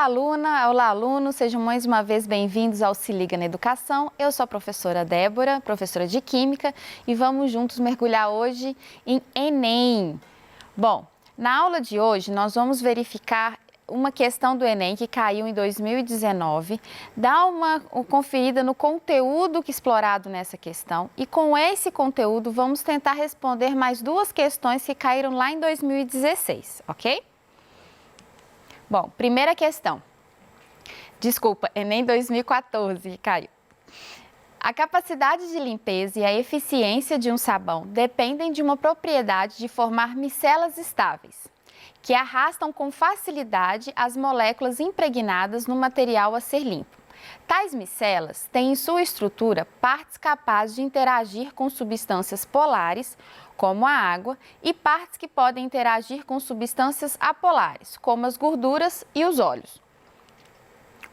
aluna, olá aluno, sejam mais uma vez bem-vindos ao Se Liga na Educação. Eu sou a professora Débora, professora de Química, e vamos juntos mergulhar hoje em Enem. Bom, na aula de hoje nós vamos verificar uma questão do Enem que caiu em 2019, dá uma conferida no conteúdo explorado nessa questão e com esse conteúdo vamos tentar responder mais duas questões que caíram lá em 2016, ok? Bom, primeira questão. Desculpa, Enem 2014 que caiu. A capacidade de limpeza e a eficiência de um sabão dependem de uma propriedade de formar micelas estáveis, que arrastam com facilidade as moléculas impregnadas no material a ser limpo. Tais micelas têm em sua estrutura partes capazes de interagir com substâncias polares, como a água, e partes que podem interagir com substâncias apolares, como as gorduras e os óleos.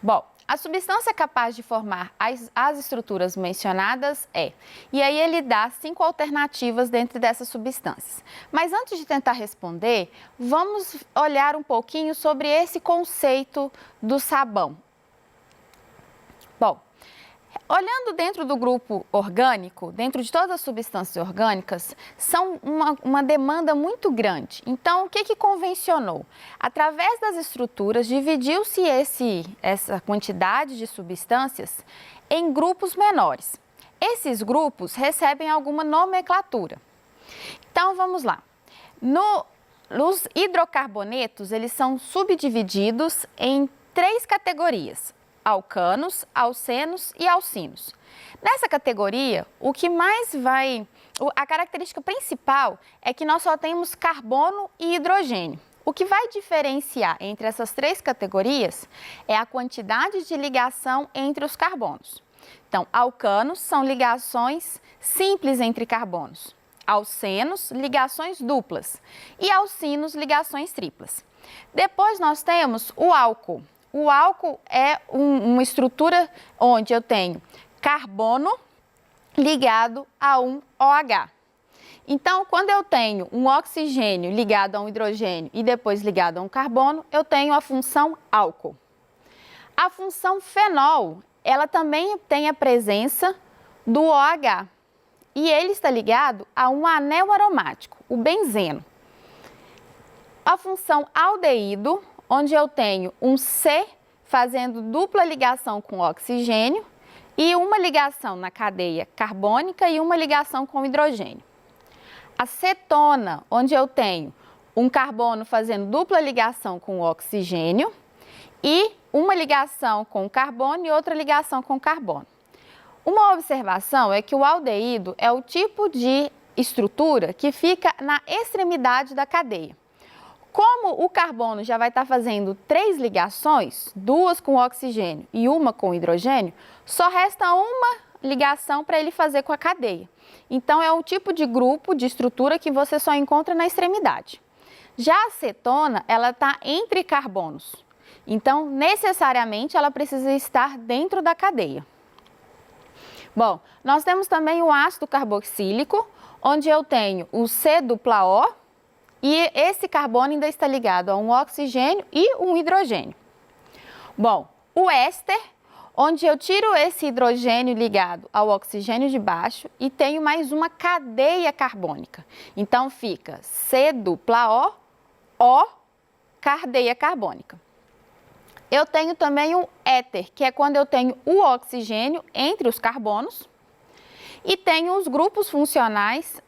Bom, a substância capaz de formar as estruturas mencionadas e aí ele dá 5 alternativas dentro dessas substâncias. Mas antes de tentar responder, vamos olhar um pouquinho sobre esse conceito do sabão. Bom, olhando dentro do grupo orgânico, dentro de todas as substâncias orgânicas, são uma demanda muito grande. Então, o que convencionou? Através das estruturas, dividiu-se essa quantidade de substâncias em grupos menores. Esses grupos recebem alguma nomenclatura. Então, vamos lá. Os hidrocarbonetos, eles são subdivididos em 3 categorias: alcanos, alcenos e alcinos. Nessa categoria, a característica principal é que nós só temos carbono e hidrogênio. O que vai diferenciar entre essas 3 categorias é a quantidade de ligação entre os carbonos. Então, alcanos são ligações simples entre carbonos, alcenos, ligações duplas e alcinos, ligações triplas. Depois nós temos o álcool. O álcool é uma estrutura onde eu tenho carbono ligado a um OH. Então, quando eu tenho um oxigênio ligado a um hidrogênio e depois ligado a um carbono, eu tenho a função álcool. A função fenol, ela também tem a presença do OH e ele está ligado a um anel aromático, o benzeno. A função aldeído, onde eu tenho um C fazendo dupla ligação com oxigênio e uma ligação na cadeia carbônica e uma ligação com hidrogênio. A cetona, onde eu tenho um carbono fazendo dupla ligação com oxigênio e uma ligação com carbono e outra ligação com carbono. Uma observação é que o aldeído é o tipo de estrutura que fica na extremidade da cadeia. Como o carbono já vai estar fazendo 3 ligações, 2 com oxigênio e uma com hidrogênio, só resta uma ligação para ele fazer com a cadeia. Então, é um tipo de grupo, de estrutura que você só encontra na extremidade. Já a cetona, ela está entre carbonos. Então, necessariamente, ela precisa estar dentro da cadeia. Bom, nós temos também o ácido carboxílico, onde eu tenho o C-dupla-O, e esse carbono ainda está ligado a um oxigênio e um hidrogênio. Bom, o éster, onde eu tiro esse hidrogênio ligado ao oxigênio de baixo e tenho mais uma cadeia carbônica. Então, fica C-dupla-O, O, cadeia carbônica. Eu tenho também o éter, que é quando eu tenho o oxigênio entre os carbonos e tenho os grupos funcionais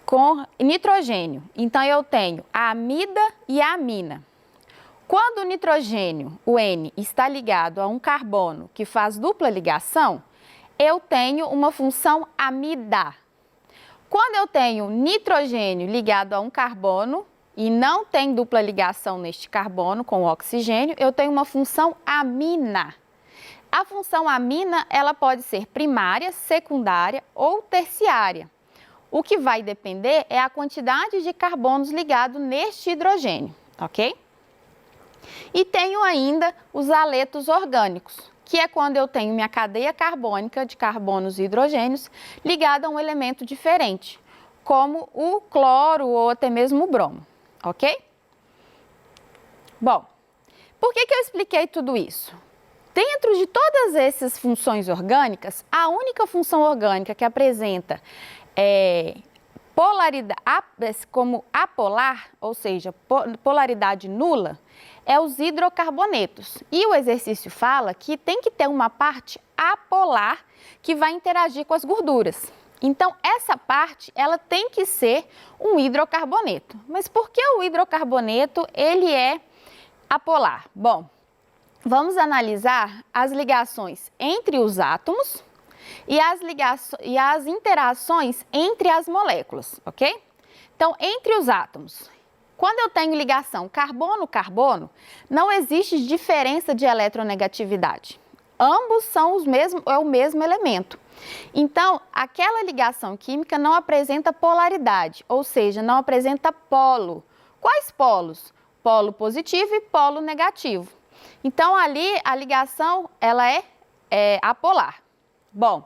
com nitrogênio. Então, eu tenho a amida e a amina. Quando o nitrogênio, o N, está ligado a um carbono que faz dupla ligação, eu tenho uma função amida. Quando eu tenho nitrogênio ligado a um carbono e não tem dupla ligação neste carbono com o oxigênio, eu tenho uma função amina. A função amina, ela pode ser primária, secundária ou terciária. O que vai depender é a quantidade de carbonos ligados neste hidrogênio, ok? E tenho ainda os aletos orgânicos, que é quando eu tenho minha cadeia carbônica de carbonos e hidrogênios ligada a um elemento diferente, como o cloro ou até mesmo o bromo, ok? Bom, Por que eu expliquei tudo isso? Dentro de todas essas funções orgânicas, a única função orgânica que apresenta polaridade, como apolar, ou seja, polaridade nula, é os hidrocarbonetos. E o exercício fala que tem que ter uma parte apolar que vai interagir com as gorduras. Então, essa parte, ela tem que ser um hidrocarboneto. Mas por que o hidrocarboneto, ele é apolar? Bom, vamos analisar as ligações entre os átomos e as interações entre as moléculas, ok? Então, entre os átomos, quando eu tenho ligação carbono-carbono, não existe diferença de eletronegatividade. Ambos são é o mesmo elemento. Então, aquela ligação química não apresenta polaridade, ou seja, não apresenta polo. Quais polos? Polo positivo e polo negativo. Então, ali a ligação ela é apolar. Bom,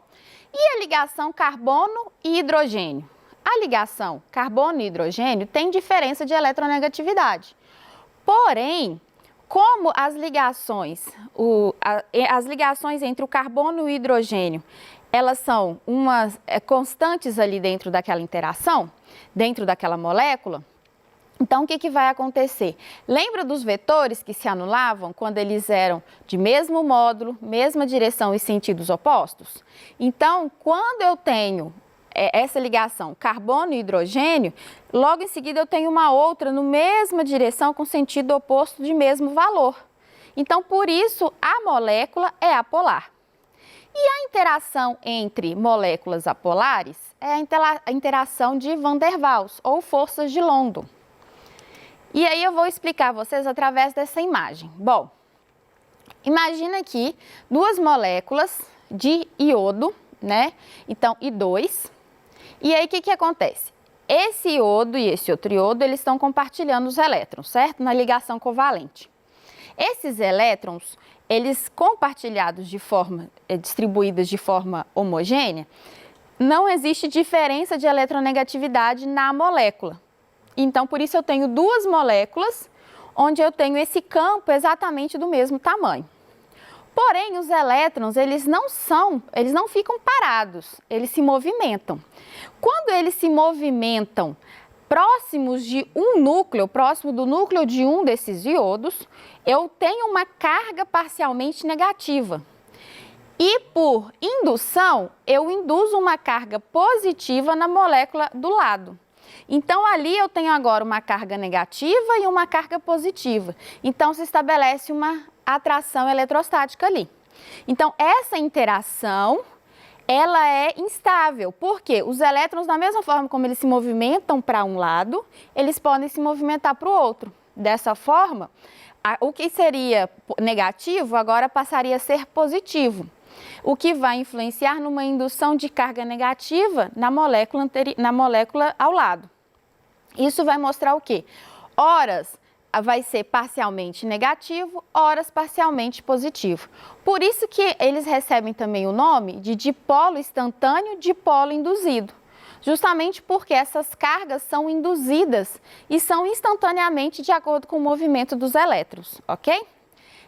e a ligação carbono e hidrogênio? A ligação carbono e hidrogênio tem diferença de eletronegatividade. Porém, como as ligações entre o carbono e o hidrogênio, elas são constantes ali dentro daquela interação, dentro daquela molécula, então, o que vai acontecer? Lembra dos vetores que se anulavam quando eles eram de mesmo módulo, mesma direção e sentidos opostos? Então, quando eu tenho essa ligação carbono e hidrogênio, logo em seguida eu tenho uma outra na mesma direção com sentido oposto de mesmo valor. Então, por isso, a molécula é apolar. E a interação entre moléculas apolares é a interação de Van der Waals, ou forças de London. E aí eu vou explicar a vocês através dessa imagem. Bom, imagina aqui duas moléculas de iodo, né? Então, I2. E aí, o que acontece? Esse iodo e esse outro iodo, eles estão compartilhando os elétrons, certo? Na ligação covalente. Esses elétrons, eles compartilhados distribuídos de forma homogênea, não existe diferença de eletronegatividade na molécula. Então, por isso eu tenho duas moléculas onde eu tenho esse campo exatamente do mesmo tamanho. Porém, os elétrons, eles não ficam parados, eles se movimentam. Quando eles se movimentam próximos de um núcleo, próximo do núcleo de um desses iodos, eu tenho uma carga parcialmente negativa. E por indução, eu induzo uma carga positiva na molécula do lado. Então, ali eu tenho agora uma carga negativa e uma carga positiva. Então, se estabelece uma atração eletrostática ali. Então, essa interação, ela é instável, porque os elétrons, da mesma forma como eles se movimentam para um lado, eles podem se movimentar para o outro. Dessa forma, o que seria negativo agora passaria a ser positivo, o que vai influenciar numa indução de carga negativa na molécula ao lado. Isso vai mostrar o quê? Horas vai ser parcialmente negativo, horas parcialmente positivo. Por isso que eles recebem também o nome de dipolo instantâneo, dipolo induzido. Justamente porque essas cargas são induzidas e são instantaneamente de acordo com o movimento dos elétrons, ok?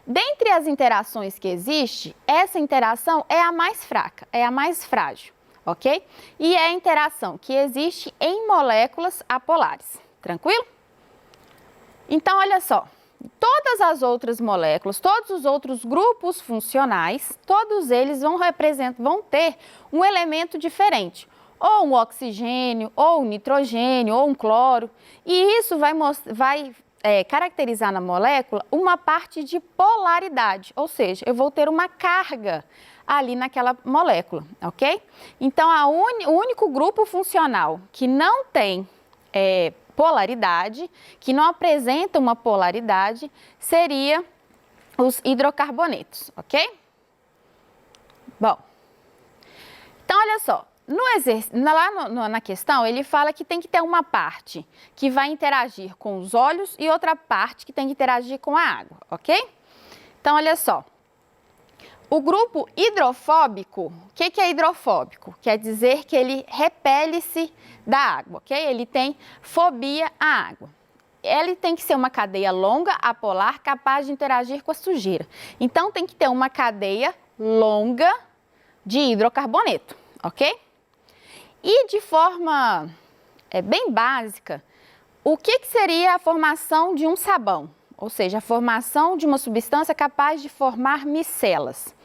Dentre as interações que existe, essa interação é a mais fraca, é a mais frágil, ok? E é a interação que existe em moléculas apolares, tranquilo? Então, olha só, todas as outras moléculas, todos os outros grupos funcionais, todos eles vão ter um elemento diferente, ou um oxigênio, ou um nitrogênio, ou um cloro, e isso vai caracterizar na molécula uma parte de polaridade, ou seja, eu vou ter uma carga ali naquela molécula, ok? Então, o único grupo funcional que não tem polaridade, que não apresenta uma polaridade, seria os hidrocarbonetos, ok? Bom, então olha só. Na questão, ele fala que tem que ter uma parte que vai interagir com os óleos e outra parte que tem que interagir com a água, ok? Então, olha só. O grupo hidrofóbico, o que é hidrofóbico? Quer dizer que ele repele-se da água, ok? Ele tem fobia à água. ele tem que ser uma cadeia longa, apolar, capaz de interagir com a sujeira. Então, tem que ter uma cadeia longa de hidrocarboneto, ok? E de forma bem básica, o que seria a formação de um sabão? Ou seja, a formação de uma substância capaz de formar micelas.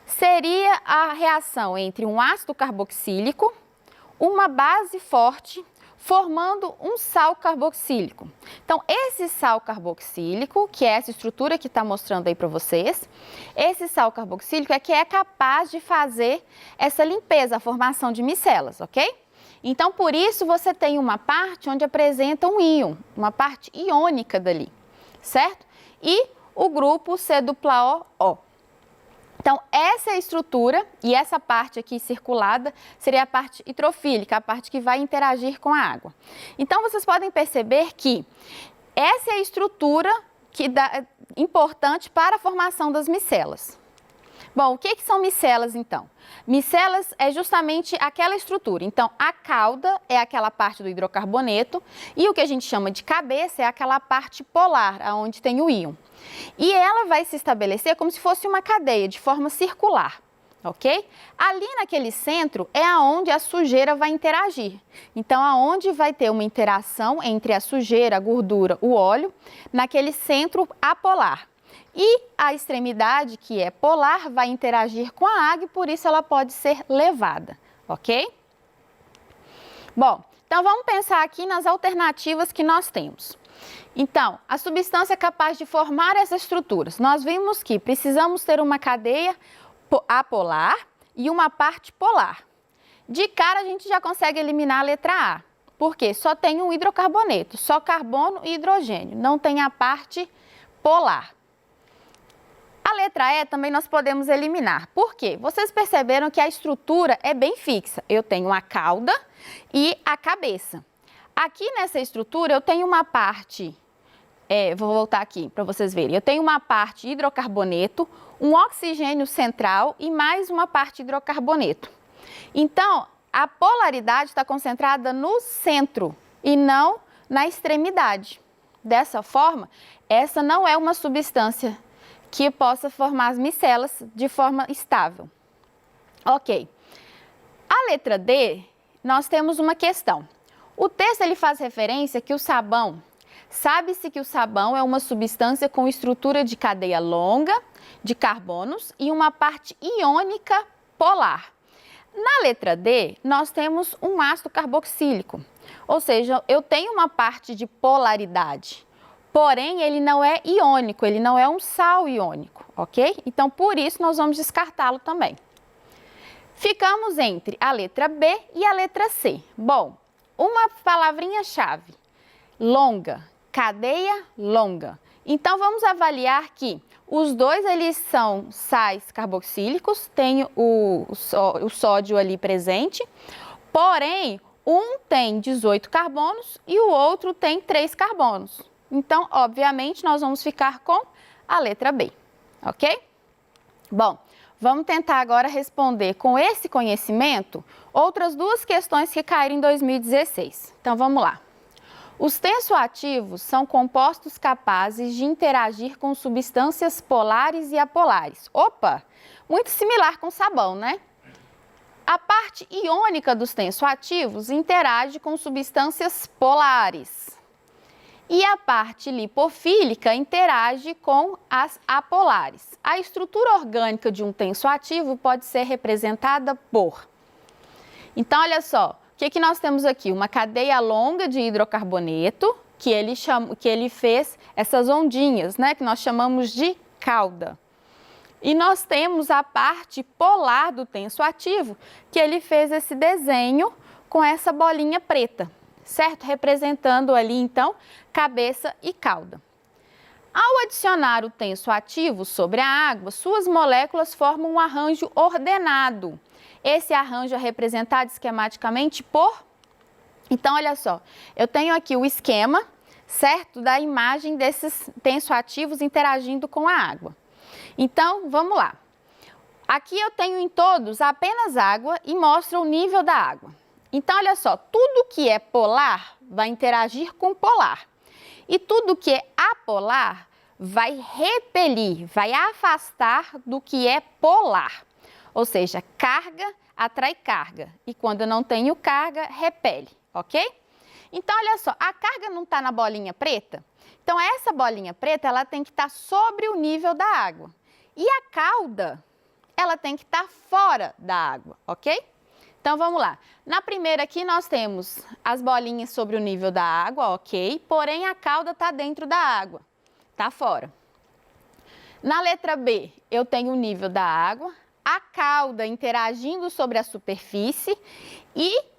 Seria a reação entre um ácido carboxílico, uma base forte, formando um sal carboxílico. Então, esse sal carboxílico, que é essa estrutura que está mostrando aí para vocês, esse sal carboxílico é que é capaz de fazer essa limpeza, a formação de micelas, ok? Então, por isso, você tem uma parte onde apresenta um íon, uma parte iônica dali, certo? E o grupo C+O. Então, essa é a estrutura e essa parte aqui circulada seria a parte hidrofílica, a parte que vai interagir com a água. Então, vocês podem perceber que essa é a estrutura importante para a formação das micelas. Bom, o que são micelas, então? Micelas é justamente aquela estrutura. Então, a cauda é aquela parte do hidrocarboneto e o que a gente chama de cabeça é aquela parte polar, onde tem o íon. E ela vai se estabelecer como se fosse uma cadeia, de forma circular, ok? Ali naquele centro é aonde a sujeira vai interagir. Então, aonde vai ter uma interação entre a sujeira, a gordura, o óleo, naquele centro apolar. E a extremidade, que é polar, vai interagir com a água e por isso ela pode ser levada, ok? Bom, então vamos pensar aqui nas alternativas que nós temos. Então, a substância capaz de formar essas estruturas. Nós vimos que precisamos ter uma cadeia apolar e uma parte polar. De cara, a gente já consegue eliminar a letra A, porque só tem um hidrocarboneto, só carbono e hidrogênio, não tem a parte polar. A letra E também nós podemos eliminar. Por quê? Vocês perceberam que a estrutura é bem fixa. Eu tenho a cauda e a cabeça. Aqui nessa estrutura eu tenho uma parte, vou voltar aqui para vocês verem. Eu tenho uma parte hidrocarboneto, um oxigênio central e mais uma parte hidrocarboneto. Então, a polaridade está concentrada no centro e não na extremidade. Dessa forma, essa não é uma substância que possa formar as micelas de forma estável. Ok. A letra D, nós temos uma questão. O texto ele faz referência que o sabão, sabe-se que o sabão é uma substância com estrutura de cadeia longa de carbonos e uma parte iônica polar. Na letra D, nós temos um ácido carboxílico, ou seja, eu tenho uma parte de polaridade. Porém, ele não é iônico, ele não é um sal iônico, ok? Então, por isso, nós vamos descartá-lo também. Ficamos entre a letra B e a letra C. Bom, uma palavrinha-chave, longa, cadeia longa. Então, vamos avaliar que os dois, eles são sais carboxílicos, tem o sódio ali presente, porém, um tem 18 carbonos e o outro tem 3 carbonos. Então, obviamente, nós vamos ficar com a letra B, ok? Bom, vamos tentar agora responder com esse conhecimento outras duas questões que caíram em 2016. Então, vamos lá. Os tensoativos são compostos capazes de interagir com substâncias polares e apolares. Opa, muito similar com sabão, né? A parte iônica dos tensoativos interage com substâncias polares. E a parte lipofílica interage com as apolares. A estrutura orgânica de um tensoativo pode ser representada por... Então, olha só, o que nós temos aqui? Uma cadeia longa de hidrocarboneto, que ele fez essas ondinhas, né, que nós chamamos de cauda. E nós temos a parte polar do tensoativo, que ele fez esse desenho com essa bolinha preta, certo? Representando ali, então, cabeça e cauda. Ao adicionar o tensoativo sobre a água, suas moléculas formam um arranjo ordenado. Esse arranjo é representado esquematicamente por... Então, olha só, eu tenho aqui o esquema, certo? Da imagem desses tensoativos interagindo com a água. Então, vamos lá. Aqui eu tenho em todos apenas água e mostra o nível da água. Então, olha só, tudo que é polar vai interagir com polar. E tudo que é apolar vai repelir, vai afastar do que é polar. Ou seja, carga atrai carga. E quando eu não tenho carga, repele, ok? Então, olha só, a carga não está na bolinha preta? Então, essa bolinha preta, ela tem que estar sobre o nível da água. E a cauda, ela tem que estar fora da água, ok? Então, vamos lá. Na primeira aqui, nós temos as bolinhas sobre o nível da água, ok? Porém, a cauda está dentro da água, está fora. Na letra B, eu tenho o nível da água, a cauda interagindo sobre a superfície e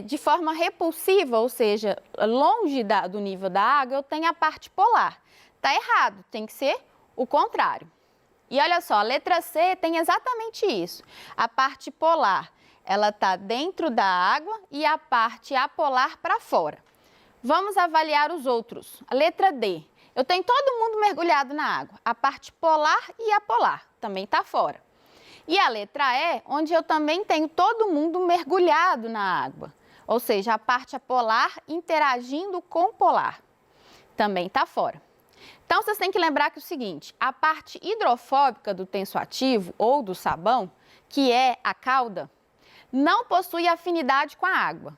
de forma repulsiva, ou seja, longe do nível da água, eu tenho a parte polar. Está errado, tem que ser o contrário. E olha só, a letra C tem exatamente isso. A parte polar, ela está dentro da água e a parte apolar para fora. Vamos avaliar os outros. A letra D, eu tenho todo mundo mergulhado na água. A parte polar e apolar também está fora. E a letra E, onde eu também tenho todo mundo mergulhado na água. Ou seja, a parte apolar interagindo com o polar. Também está fora. Então, vocês têm que lembrar que é o seguinte, a parte hidrofóbica do tensoativo ou do sabão, que é a cauda, não possui afinidade com a água.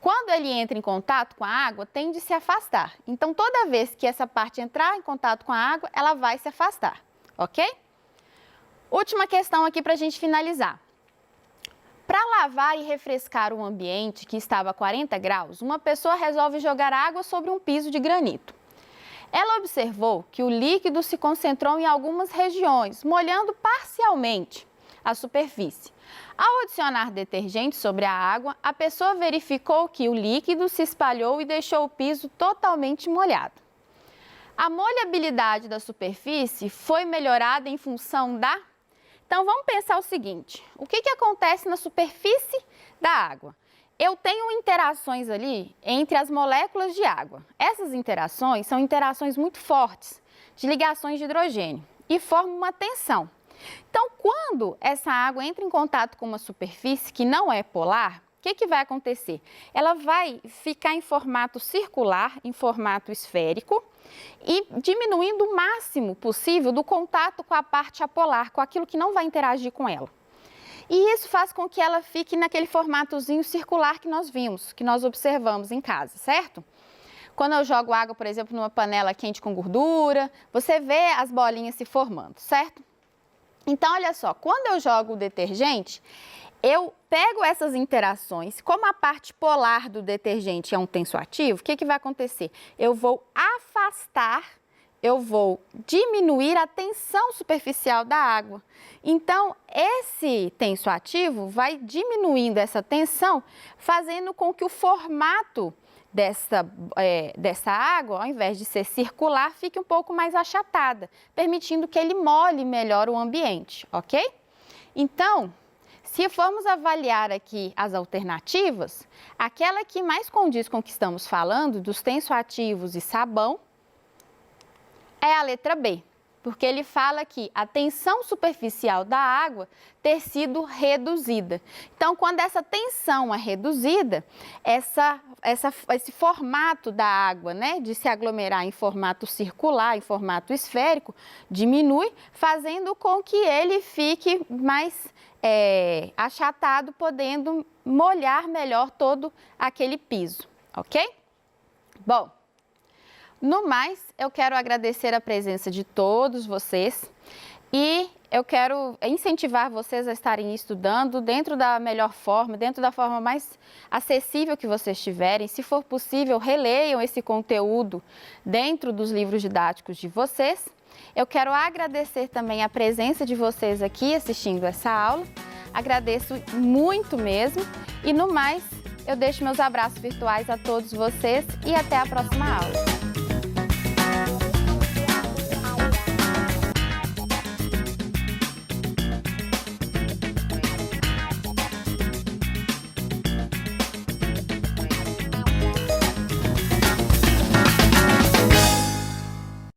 Quando ele entra em contato com a água, tende a se afastar. Então, toda vez que essa parte entrar em contato com a água, ela vai se afastar, ok? Última questão aqui para a gente finalizar. Para lavar e refrescar um ambiente que estava a 40 graus, uma pessoa resolve jogar água sobre um piso de granito. Ela observou que o líquido se concentrou em algumas regiões, molhando parcialmente a superfície. Ao adicionar detergente sobre a água, a pessoa verificou que o líquido se espalhou e deixou o piso totalmente molhado. A molhabilidade da superfície foi melhorada em função da... Então, vamos pensar o seguinte, o que acontece na superfície da água? Eu tenho interações ali entre as moléculas de água. Essas interações são interações muito fortes, de ligações de hidrogênio, e formam uma tensão. Então, quando essa água entra em contato com uma superfície que não é polar, o que vai acontecer? Ela vai ficar em formato circular, em formato esférico, e diminuindo o máximo possível do contato com a parte apolar, com aquilo que não vai interagir com ela. E isso faz com que ela fique naquele formatozinho circular que nós vimos, que nós observamos em casa, certo? Quando eu jogo água, por exemplo, numa panela quente com gordura, você vê as bolinhas se formando, certo? Então, olha só, quando eu jogo o detergente, eu pego essas interações, como a parte polar do detergente é um tensoativo, o que vai acontecer? Eu vou afastar, eu vou diminuir a tensão superficial da água. Então, esse tensoativo vai diminuindo essa tensão, fazendo com que o formato dessa água, ao invés de ser circular, fique um pouco mais achatada, permitindo que ele molhe melhor o ambiente, ok? Então, se formos avaliar aqui as alternativas, aquela que mais condiz com o que estamos falando, dos tensoativos e sabão, é a letra B, porque ele fala que a tensão superficial da água ter sido reduzida. Então, quando essa tensão é reduzida, esse formato da água, né, de se aglomerar em formato circular, em formato esférico, diminui, fazendo com que ele fique mais achatado, podendo molhar melhor todo aquele piso, ok? Bom, no mais, eu quero agradecer a presença de todos vocês e eu quero incentivar vocês a estarem estudando dentro da melhor forma, dentro da forma mais acessível que vocês tiverem. Se for possível, releiam esse conteúdo dentro dos livros didáticos de vocês. Eu quero agradecer também a presença de vocês aqui assistindo essa aula. Agradeço muito mesmo e no mais, eu deixo meus abraços virtuais a todos vocês e até a próxima aula.